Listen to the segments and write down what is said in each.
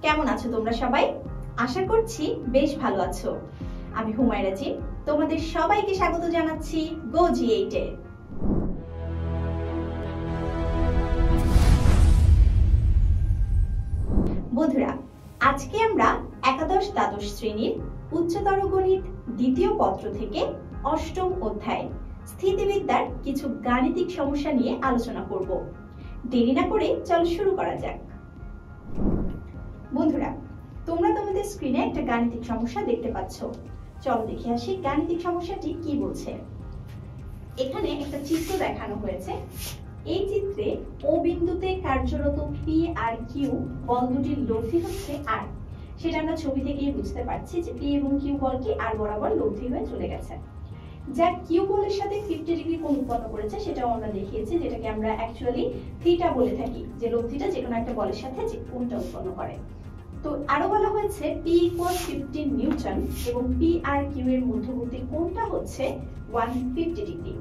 কেমন আছো তোমরা সবাই? আশা করছি বেশ ভালো আছো। আমি হুমায়রা জি, তোমাদের সবাইকে স্বাগত জানাচ্ছি গো G8 এ। বন্ধুরা, আজকে আমরা একাদশ দ্বাদশ শ্রেণীর উচ্চতর গণিত দ্বিতীয় পত্র থেকে অষ্টম অধ্যায় স্থিতিবিদ্যার কিছু গাণিতিক সমস্যা নিয়ে আলোচনা করব। দেরি না করে চলো শুরু করা যাক। বন্ধুরা, তোমরা তোমাদের স্ক্রিনে একটা গাণিতিক সমস্যা দেখতে পাচ্ছ। চলো দেখে আসি গাণিতিক সমস্যাটি কি বলছে। এখানে একটা চিত্র দেখানো হয়েছে। এই চিত্রে ও বিন্দুতে কার্যরত পি আর কিউ বল দুটির লব্ধি হচ্ছে আর। সেটা আমরা ছবি থেকেই বুঝতে পারছি যে পি এবং কিউ বলটি আর বরাবর লব্ধি হয়ে চলে গেছে। যা কিউ বলের সাথে 50 ডিগ্রি কোণ উৎপন্ন করেছে সেটাও আমরা দেখিয়েছি, যেটাকে আমরা অ্যাকচুয়ালি থিটা বলে থাকি, যে লব্ধিটা যে কোনো একটা বলের সাথে যে কোণটা উৎপন্ন করে। তো আরো বলা হয়েছে P = 15 নিউটন এবং পি আর কিউ এর মধ্যবর্তী কোণটা হচ্ছে 150 ডিগ্রি।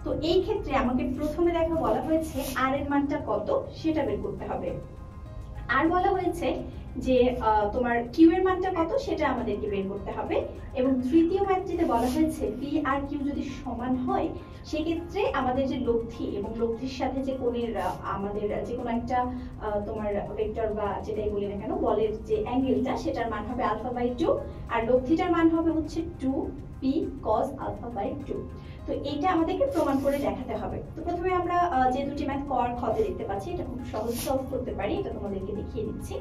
তো এই ক্ষেত্রে আমাকে প্রথমে দেখো বলা হয়েছে আর এর মানটা কত সেটা বের করতে হবে। আর বলা হয়েছে যে তোমার কিউ এর মানটা কত সেটা আমাদেরকে বের করতে হবে। এবং তৃতীয় ম্যাথটিতে বলা হয়েছে পি আর কিউ যদি সমান হয় সেক্ষেত্রে আমাদের যে লব্ধি এবং লব্ধির সাথে যে কোণের আমাদের যে কোনো একটা তোমার ভেক্টর বা যেটাই বলি না কেন বলের যে অ্যাঙ্গেলটা সেটার মান হবে α/2 আর লব্ধিটার মান হবে হচ্ছে 2p cos α/2। তো এইটা আমাদেরকে প্রমাণ করে দেখাতে হবে। তো প্রথমে আমরা যে দুটি ম্যাথ ক আর খ তে দেখতে পাচ্ছি, এটা খুব সহজ সলভ করতে পারি। এটা তোমাদেরকে দেখিয়ে দিচ্ছি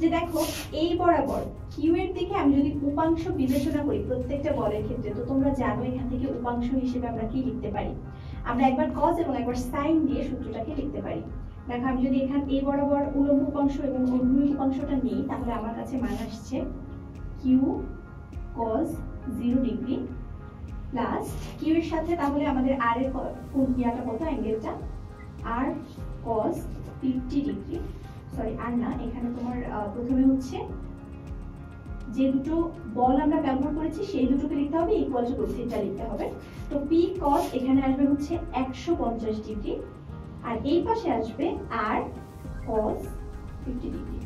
যে দেখো এই বরাবর কিউ এর দিকে আমি যদি উপাংশ বিবেচনা করি প্রত্যেকটা বলের ক্ষেত্রে, তো তোমরা জানো এখান থেকে উপাংশ হিসেবে আমরা কি লিখতে পারি। আমরা একবার cos এবং একবার sin দিয়ে সূত্রটাকে লিখতে পারি। দেখো আমি যদি এখানে এই বরাবর উলম্ব উপাংশ এবং অনুভূমিক উপাংশটা নিই তাহলে আমার কাছে মান আসছে q cos 0 degree plus Q এর সাথে তাহলে আমাদের আর এর কোণ ইয়াটা কত অ্যাঙ্গেলটা r cos 50 ডিগ্রি। সরি আর না, এখানে তোমার প্রথমে হচ্ছে যে দুটো বল আমরা ব্যবহার করেছি সেই দুটোকে লিখতে হবে, ইকুয়াল টু লব্ধিটা লিখতে হবে। তো p cos এখানে আসবে হচ্ছে 150 ডিগ্রি আর এই পাশে আসবে r cos 50 ডিগ্রি।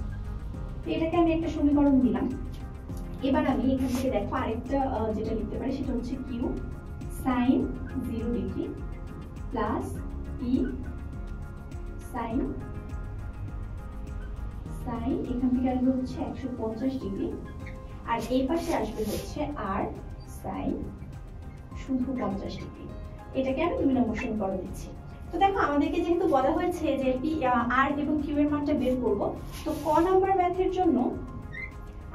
এটাকে আমি একটা সমীকরণ দিলাম। এবার আমি এখান থেকে দেখো আরেকটা যেটা লিখতে পারি সেটা হচ্ছে q sin 0 degree plus p sin এখান থেকে আসবে হচ্ছে 150 ডিগ্রি আর এই পাশে আসবে হচ্ছে r sin শুধু 50 ডিগ্রি। এটাকে আমি 2 নম্বর সমীকরণ দিচ্ছি। তো দেখো আমাদেরকে যেহেতু বলা হয়েছে যে r এবং q এর মানটা বের করব, তো ক নাম্বার ম্যাথের জন্য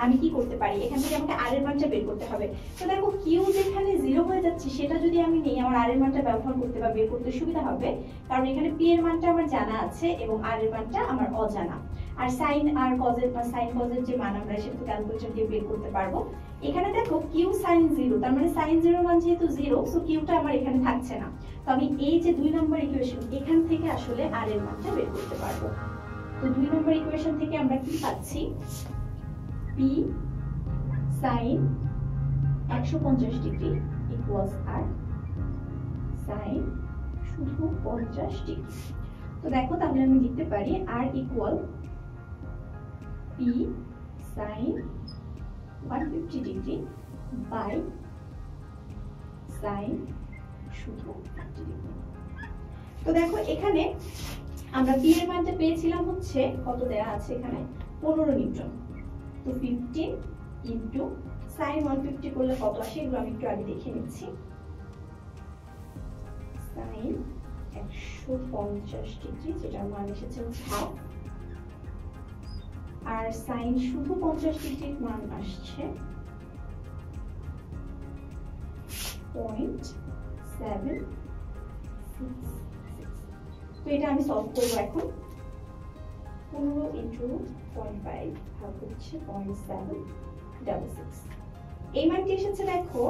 আমি কি করতে পারি, এখান থেকে আমাকে r এর মানটা বের করতে হবে। তো দেখো q যেখানে 0 হয়ে যাচ্ছে সেটা যদি আমি নেই, আমার r এর মানটা ব্যবহার করতে বা বের করতে সুবিধা হবে, কারণ এখানে p এর মানটা আমার জানা আছে এবং r এর মানটা আমার অজানা। আর sin আর cos এর বা sin cos এর যে মান আমরা সেটা তো ক্যালকুলেটর দিয়ে বের করতে পারবো। এখানে দেখো q sin 0, তার মানে sin 0 মান যেহেতু 0, সো q টা আমার এখানে থাকছে না। তো আমি এই যে 2 নম্বর ইকুয়েশন এখান থেকে আসলে r এর মানটা বের করতে পারবো। তো 2 নম্বর ইকুয়েশন থেকে আমরা কি পাচ্ছি, p sin 150 degree equals r sin শুধু 50 ডিগ্রি। তো দেখো তাহলে আমি লিখতে পারি r equal p sin 150 degree by sin শুধু 50 ডিগ্রি। তো দেখো এখানে আমরা p এর মানটা পেয়েছিলাম হচ্ছে কত দেয়া আছে এখানে 15 নিউটন। তো 15 ইনটু sin 150 করলে কত আসে এগুলো আমি একটু আগে দেখে নিচ্ছি। sin 150 ডিগ্রি যেটার মান এসেছে হাফ আর sin শুধু 50 ডিগ্রির মান আসছে 0.766। তো এটা আমি সলভ করব এখন। 15 ইনটু 0.5 ভাগ হচ্ছে 0.766। এই মানটি এসেছে দেখো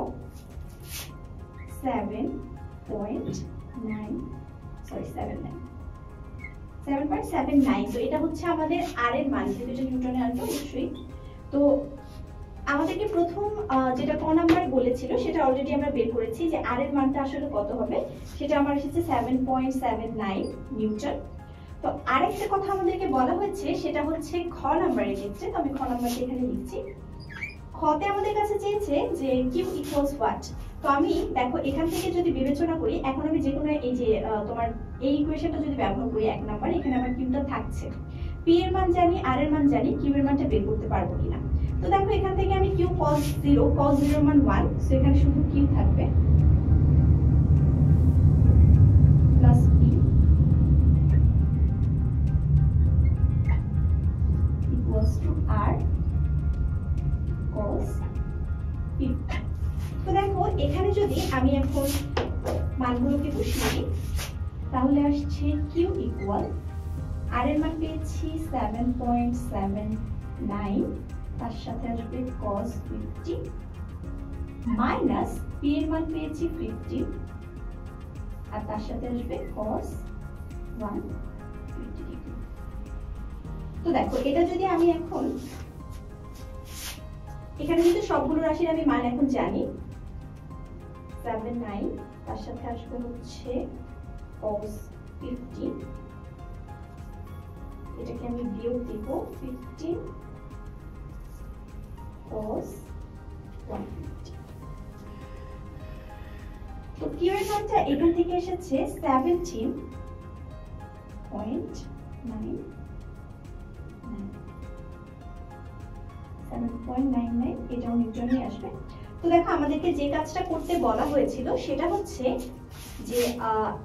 7.79। তো এটা হচ্ছে আমাদের r এর মান, যেহেতু এটা নিউটনে আসবে অবশ্যই। তো আমাদেরকে প্রথম যেটা ক নাম্বার বলেছিল সেটা অলরেডি আমরা বের করেছি যে r এর মানটা আসলে কত হবে, সেটা আমার এসেছে 7.79 নিউটন। তো আরেকটা কথা আমাদেরকে বলা হয়েছে, সেটা হচ্ছে খ নাম্বারের ক্ষেত্রে। তো আমি খ নাম্বারটা এখানে লিখছি। খতে আমাদের কাছে চেয়েছে যে কিউ ইকুয়ালস হোয়াট। তো আমি দেখো এখান থেকে যদি বিবেচনা করি, এখন আমি যে কোনো এই যে তোমার এই ইকুয়েশনটা যদি ব্যবহার করি 1 নাম্বার, এখানে আমার কিউটা থাকছে, পি এর মান জানি, আর এর মান জানি, কিউ এর মানটা বের করতে পারবো কিনা। তো দেখো এখান থেকে আমি কিউ cos 0 এর মান 1, সো এখানে শুধু কিউ থাকবে plus P equals to R cos 50। তো দেখো এখানে যদি আমি এখন মানগুলোকে বসিয়ে দিই, তাহলে আসছে কিউ ইকুয়াল, আর এর মান পেয়েছি 7.79, তার সাথে আসবে cos 50 মাইনাস পি এর মান পেয়েছি 50, আর তার সাথে আসবে cos 150 ডিগ্রি। তো দেখো এটা যদি আমি এখন এখানে কিন্তু সবগুলো রাশির আমি মান এখন জানি, 79, তার সাথে আসবে হচ্ছে cos 50, এটাকে আমি বিয়োগ দিব 15 cos 150। তো কিউ এর মানটা এখান থেকে এসেছে 7.99, এটাও নিউটনে আসবে। তো দেখো আমাদেরকে যে কাজটা করতে বলা হয়েছিল সেটা হচ্ছে যে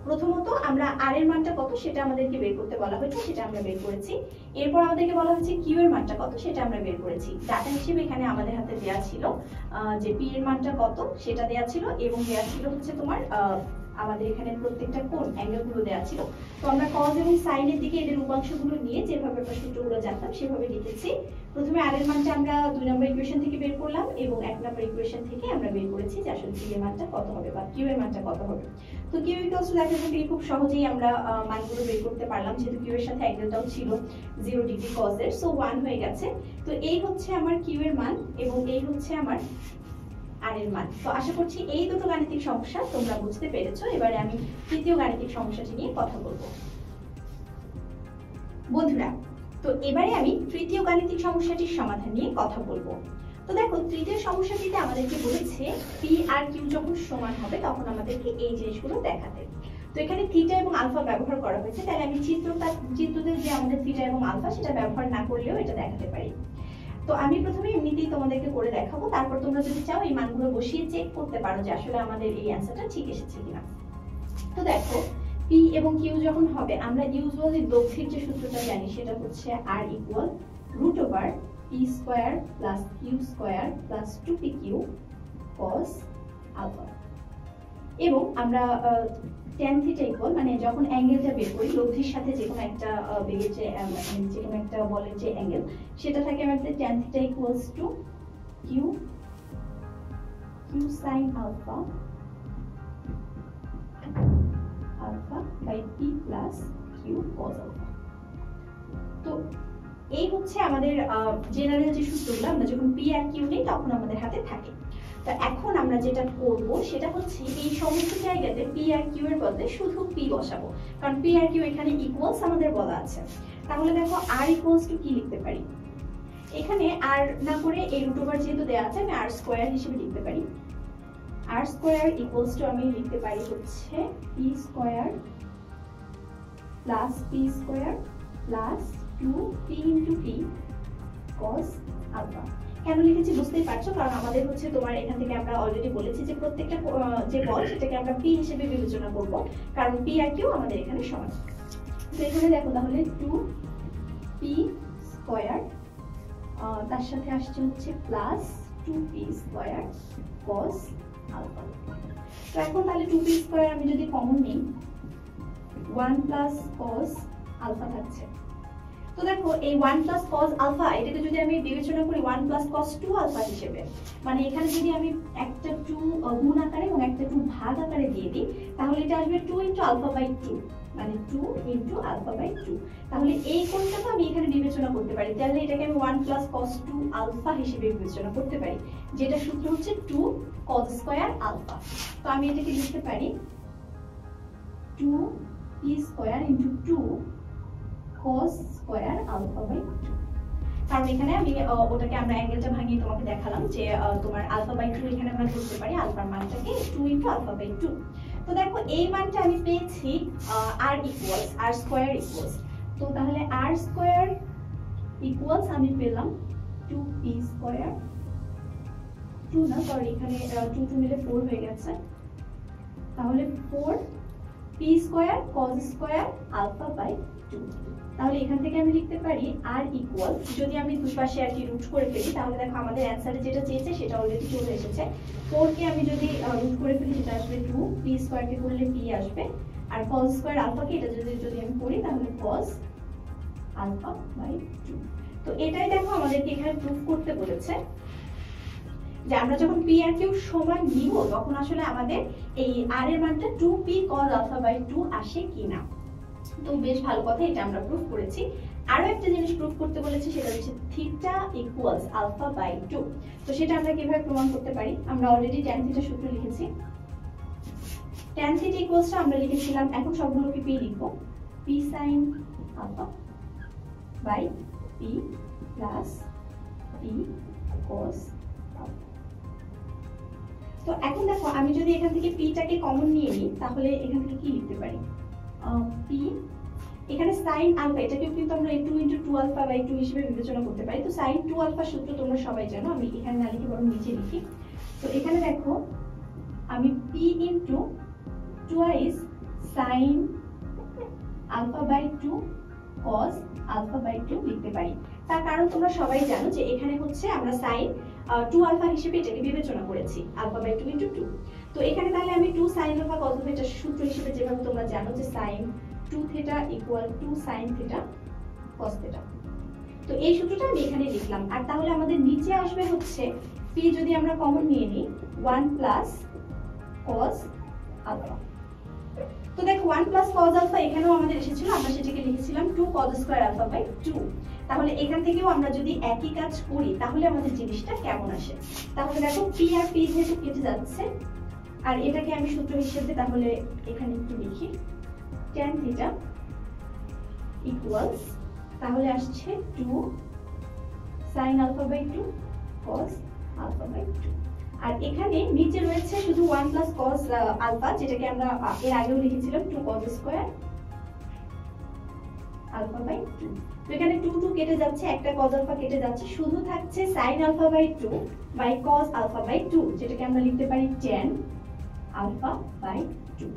প্রথমত আমরা আর এর মানটা কত সেটা আমাদেরকে বের করতে বলা হয়েছে, সেটা আমরা বের করেছি। এরপর আমাদেরকে বলা হয়েছে কিউ এর মানটা কত সেটা আমরা বের করেছি। ডাটা হিসেবে এখানে আমাদের হাতে দেয়া ছিল যে পি এর মানটা কত সেটা দেয়া ছিল, এবং দেয়া ছিল হচ্ছে তোমার আমাদের এখানে প্রত্যেকটা কোণ অ্যাঙ্গেলগুলো দেয়া ছিল। তো আমরা cos এবং sin এর দিকে এদের উপাংশগুলো নিয়ে যেভাবে আমরা সূত্রগুলো জানতাম সেভাবে লিখেছি। প্রথমে আর এর মানটা আমরা 2 নম্বর ইকুয়েশন থেকে বের করলাম, এবং 1 নম্বর ইকুয়েশন থেকে আমরা বের করেছি যে আসলে পি এর মানটা কত হবে বা কিউ এর মানটা কত হবে। তো কিউ ইকুয়ালস টু দেখো থেকে খুব সহজেই আমরা মানগুলো বের করতে পারলাম, যেহেতু কিউ এর সাথে অ্যাঙ্গেলটাও ছিল 0 ডিগ্রি cos এর, সো 1 হয়ে গেছে। তো এই হচ্ছে আমার কিউ এর মান এবং এই হচ্ছে আমার আর এর মান। তো আশা করছি এই দুটো গাণিতিক সমস্যা তোমরা বুঝতে পেরেছো। এবারে আমি তৃতীয় গাণিতিক সমস্যাটি নিয়ে কথা বলবো বন্ধুরা। তো এবারে আমি তৃতীয় গাণিতিক সমস্যাটির সমাধান নিয়ে কথা বলবো। তো দেখো তৃতীয় সমস্যাটিতে আমাদেরকে বলেছে পি আর কিউ যখন সমান হবে তখন আমাদেরকে এই জিনিসগুলো দেখাতে। তো এখানে থিটা এবং আলফা ব্যবহার করা হয়েছে, তাহলে আমি চিত্রতে যে আমাদের থিটা এবং আলফা সেটা ব্যবহার না করলেও এটা দেখাতে পারি। তো আমি প্রথমে এমনিতেই তোমাদেরকে করে দেখাবো, তারপর তোমরা যদি চাও এই মানগুলো বসিয়ে চেক করতে পারো যে আসলে আমাদের এই অ্যান্সারটা ঠিক এসেছে কিনা। তো দেখো পি এবং কিউ যখন হবে, আমরা ইউজুয়ালি দৈর্ঘ্যের যে সূত্রটা জানি সেটা হচ্ছে R equal root over P square plus Q square plus 2pq cos alpha. এবং আমরা tan থিটা ইকুয়াল, মানে যখন অ্যাঙ্গেলটা বের করি লব্ধির সাথে যে কোনো একটা বেগের যে কোনো একটা বলের যে অ্যাঙ্গেল সেটা থাকে আমাদের tan theta equals to q sin alpha by p plus q cos alpha. তো এই হচ্ছে আমাদের জেনারেল যে সূত্রগুলো আমরা যখন পি আর কিউ নেই তখন আমাদের হাতে থাকে। তো এখন আমরা যেটা করব সেটা হচ্ছে এই সমস্ত জায়গাতে পি আর কিউ এর বদলে শুধু পি বসাবো, কারণ পি আর কিউ এখানে ইকুয়ালস আমাদের বলা আছে। তাহলে দেখো আর ইকুয়ালস টু কি লিখতে পারি, এখানে আর না করে এই রুট ওভার যেহেতু দেওয়া আছে আমি আর স্কয়ার হিসেবে লিখতে পারি। আর স্কয়ার ইকুয়ালস টু আমি লিখতে পারি হচ্ছে P square plus P square plus 2p into p cos alpha. কেন লিখেছি বুঝতেই পারছো, কারণ আমাদের হচ্ছে তোমার এখান থেকে আমরা অলরেডি বলেছি যে প্রত্যেকটা যে বল সেটাকে আমরা p হিসেবে বিবেচনা করব, কারণ p আর q আমাদের এখানে সমান। তো এখানে দেখো তাহলে 2p স্কয়ার তার সাথে আসছে হচ্ছে plus 2p square cos alpha. তো এখন তাহলে 2p স্কয়ার আমি যদি কমন নিই 1 প্লাস cos আলফা থাকছে। তো দেখো এই 1 প্লাস cos আলফা এটাকে যদি আমি বিবেচনা করি 1 প্লাস cos 2 আলফা হিসেবে, মানে এখানে যদি আমি একটা 2 গুণ আকারে এবং একটা 2 ভাগ আকারে দিয়ে দিই তাহলে এটা আসবে 2 ইনটু আলফা বাই 2, মানে 2 ইনটু আলফা বাই 2। তাহলে এই কোণটা তো আমি এখানে বিবেচনা করতে পারি, তাহলে এটাকে আমি 1 প্লাস cos 2 আলফা হিসেবে বিবেচনা করতে পারি, যেটা সূত্র হচ্ছে 2 cos স্কয়ার আলফা। তো আমি এটাকে লিখতে পারি 2p square into 2 cos square alpha by 2। কারণ এখানে আমি ওটাকে আমরা অ্যাঙ্গেলটা ভাঙিয়ে তোমাকে দেখালাম যে তোমার আলফা বাই 2 এখানে আমরা ধরতে পারি আলফার মানটাকে 2 ইনটু আলফা বাই 2। তো দেখো এই মানটা আমি পেয়েছি r equals r square equals, তো তাহলে r স্কয়ার ইকুয়ালস আমি পেলাম 2p স্কয়ার, 2 না সরি এখানে 2 2 মিলে 4 হয়ে গেছে, তাহলে 4p square cos square alpha by 2। তাহলে এখান থেকে আমি লিখতে পারি r ইকুয়াল, যদি আমি দুই পাশে আর কি রুট করে ফেলি তাহলে দেখো আমাদের অ্যানসারে যেটা চেয়েছে সেটা অলরেডি চলে এসেছে। 4 কে আমি যদি রুট করে ফেলি সেটা আসবে 2, p স্কয়ার কে করলে p আসবে, আর cos স্কয়ার আলফা কে এটা যদি আমি করি তাহলে cos আলফা বাই 2। তো এটাই দেখো আমাদেরকে এখানে প্রুফ করতে বলেছে যে আমরা যখন p আর q সমান নিব তখন আসলে আমাদের এই r এর মানটা 2p cos আলফা বাই 2 আসে কিনা। তো বেশ ভালো কথা, এটা আমরা প্রুফ করেছি। আরো একটা জিনিস প্রুফ করতে বলেছে সেটা হচ্ছে থিটা ইকুয়ালস আলফা বাই 2। তো সেটা আমরা কিভাবে প্রমাণ করতে পারি, আমরা অলরেডি tan থিটা সূত্র লিখেছি। tan থিটা ইকুয়ালস আমরা লিখেছিলাম, এখন সবগুলোকে p লিখব, p sin alpha by p plus p cos alpha. তো এখন দেখো আমি যদি এখান থেকে p টাকে কমন নিয়ে নিই তাহলে এখান থেকে কি লিখতে পারি, p এখানে sin আলফা এটাকেও কিন্তু আমরা 2 ইনটু 2 আলফা বাই 2 হিসেবে বিবেচনা করতে পারি। তো sin 2 আলফা সূত্র তোমরা সবাই জানো, আমি এখানে না লিখে বরং নিচে লিখি। তো এখানে দেখো আমি p into twice sin alpha by 2 cos alpha by 2 লিখতে পারি। তার কারণ তোমরা সবাই জানো যে এখানে হচ্ছে আমরা sin 2 আলফা হিসেবে এটাকে বিবেচনা করেছি, আলফা বাই 2 ইনটু 2। তো এখানে তাহলে আমি 2 sin আলফা cos আলফা এটা সূত্র হিসেবে যেভাবে তোমরা জানো যে sin 2 theta equal 2 sin theta cos theta. তো এই সূত্রটা আমি এখানে লিখলাম। আর তাহলে আমাদের নিচে আসবে হচ্ছে p যদি আমরা কমন নিয়ে নিই 1 প্লাস cos আলফা। তো দেখো 1 প্লাস cos আলফা এখানেও আমাদের এসেছিল, আমরা সেটাকে লিখেছিলাম 2 cos স্কয়ার আলফা বাই 2। তাহলে এখান থেকেও আমরা যদি একই কাজ করি তাহলে আমাদের জিনিসটা কেমন আসে। তাহলে দেখো p আর p যেহেতু কেটে যাচ্ছে, আর এটাকে আমি সূত্র হিসেবে তাহলে এখানে একটু লিখি, tan থিটা ইকুয়ালস তাহলে আসছে 2 sin alpha by 2 cos alpha by 2। আর এখানে নিচে রয়েছে শুধু 1 প্লাস cos আলফা, যেটাকে আমরা এর আগেও লিখেছিলাম 2 cos স্কয়ার আলফা বাই 2। তো এখানে 2 2 কেটে যাচ্ছে, একটা cos আলফা কেটে যাচ্ছে, শুধু থাকছে sin alpha by 2 by cos alpha by 2, যেটাকে আমরা লিখতে পারি tan আলফা বাই 2।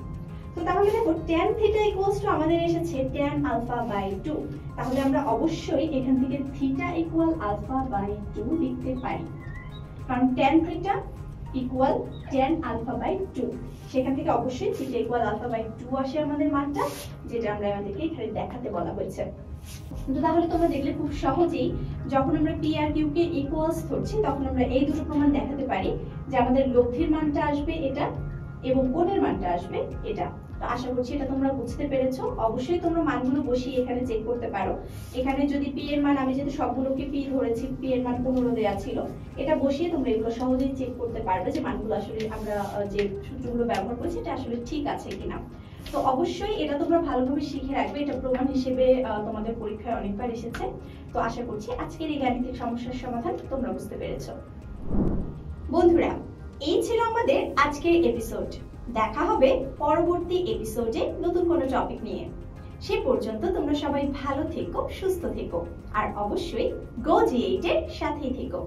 তো তাহলে দেখো tan থিটা ইকুয়ালস টু আমাদের এসেছে tan আলফা বাই 2। তাহলে আমরা অবশ্যই এখান থেকে থিটা ইকুয়াল আলফা বাই 2 লিখতে পারি, কারণ tan theta equal tan alpha by 2, সেখান থেকে অবশ্যই থিটা ইকুয়াল আলফা বাই 2 আসে আমাদের মানটা, যেটা আমরা আমাদেরকে এখানে দেখাতে বলা হয়েছে। তো তাহলে তোমরা দেখলে খুব সহজেই যখন আমরা p আর q কে ইকুয়ালস ধরছি তখন আমরা এই দুটো প্রমাণ দেখাতে পারি যে আমাদের লব্ধির মানটা আসবে এটা এবং কোণের মানটা আসবে এটা। তো আশা করছি এটা তোমরা বুঝতে পেরেছো। অবশ্যই তোমরা মানগুলো বসিয়ে এখানে চেক করতে পারো। এখানে যদি p এর মান, আমি যেহেতু সবগুলোকে p ধরেছি, p এর মান 15 দেয়া ছিল, এটা বসিয়ে তোমরা এগুলো সহজেই চেক করতে পারবে যে মানগুলো আসলে আমরা যে সূত্রগুলো ব্যবহার করেছি এটা আসলে ঠিক আছে কিনা। তো অবশ্যই এটা তোমরা ভালোভাবে শিখে রাখবে, এটা প্রমাণ হিসেবে তোমাদের পরীক্ষায় অনেকবার এসেছে। তো আশা করছি আজকের এই গাণিতিক সমস্যার সমাধান তোমরা বুঝতে পেরেছো। বন্ধুরা, এই ছিল আমাদের আজকের এপিসোড। দেখা হবে পরবর্তী এপিসোডে নতুন কোনো টপিক নিয়ে। সে পর্যন্ত তোমরা সবাই ভালো থেকো, সুস্থ থেকো, আর অবশ্যই Go G8 এর সাথেই থেকো।